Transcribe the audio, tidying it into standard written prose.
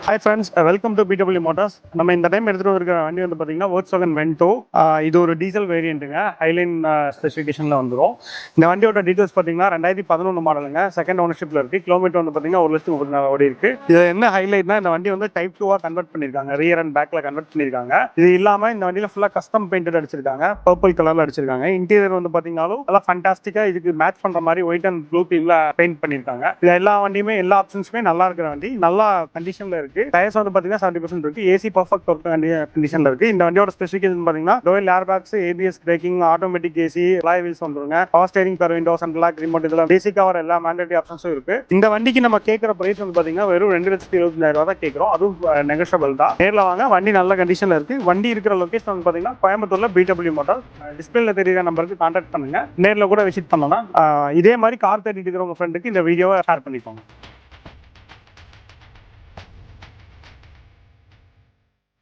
Hi friends, welcome to BW Motors. நம்ம இந்த time எடுத்துட்டு வந்திருக்கிற வண்டி வந்து பார்த்தீங்கன்னா Volkswagen Vento. இது ஒரு டீசல் வேரியண்ட்டுங்க, ஹைலைன் ஸ்பெசிஃபிகேஷனில் வந்துடும். இந்த வண்டியோட டீட்டெயில்ஸ் பார்த்தீங்கன்னா 2011 மாடலுங்க, செகண்ட் ஓனர்ஷிப்பில் இருக்குது. கிலோமீட்டர் வந்து பார்த்தீங்கன்னா 1,34,000 ஓடி இருக்குது. இது என்ன ஹைலைட்னா இந்த வண்டி வந்து டைப் 2 கன்வெர்ட் பண்ணியிருக்காங்க, ரியர் அண்ட் பேக்கில் கன்வெர்ட் பண்ணியிருக்காங்க. இது இல்லாமல் இந்த வண்டியில் ஃபுல்லாக கஸ்டம் பெயிண்டட் அடிச்சிருக்காங்க, பர்பிள் கலரில் அடிச்சிருக்காங்க. இன்டீரியர் வந்து பார்த்தீங்கன்னாலும் நல்லா ஃபண்டாஸ்டிக்காக இதுக்கு மேட்ச் பண்ணுற மாதிரி ஒயிட் அண்ட் ப்ளூ தீமில் பெயிண்ட் பண்ணியிருக்காங்க. இது எல்லா வண்டியுமே எல்லா ஆப்ஷன்ஸுமே நல்லா இருக்கிற வண்டி, நல்லா கண்டிஷனில் இருக்குது. டயர்ஸ் வந்து பாத்தீங்கன்னா 70% இருக்கு. ஏசி பர்ஃபெக்ட் ஒர்க் கண்டிஷன்ல இருக்கு. இந்த வண்டியோட ஸ்பெசிஃபிகேஷன் பாத்தீங்கன்னா dual air bags, ABS braking, automatic AC, alloy wheels வந்துருங்க, power steering, power windows and lock remote, இதெல்லாம் பேசிக்கா வர எல்லா மேண்டேட்டரி ஆப்ஷன்ஸும் இருக்கு. இந்த வண்டிக்கு நம்ம கேட்கற பிரைஸ் வந்து பாத்தீங்கன்னா வெறும் 2,75,000 தான் கேட்கிறோம். அதுவும் நெகோஷியபிள் தான். நேர்ல வாங்க, வண்டி நல்ல கண்டிஷன்ல இருக்கு. வண்டி இருக்கிற லொகேஷன் வந்து பாத்தீங்கன்னா கோயம்புத்தூர்ல BW மோட்டார். டிஸ்பிளேல தெரியுற நம்பருக்கு கான்டாக்ட் பண்ணுங்க, நேர்ல கூட விசிட் பண்ணலாம். இதே மாதிரி கார் தேடிட்டு இருக்கிற உங்க ஃப்ரெண்டுக்கு இந்த வீடியோவை ஷேர் பண்ணிக்கோங்க.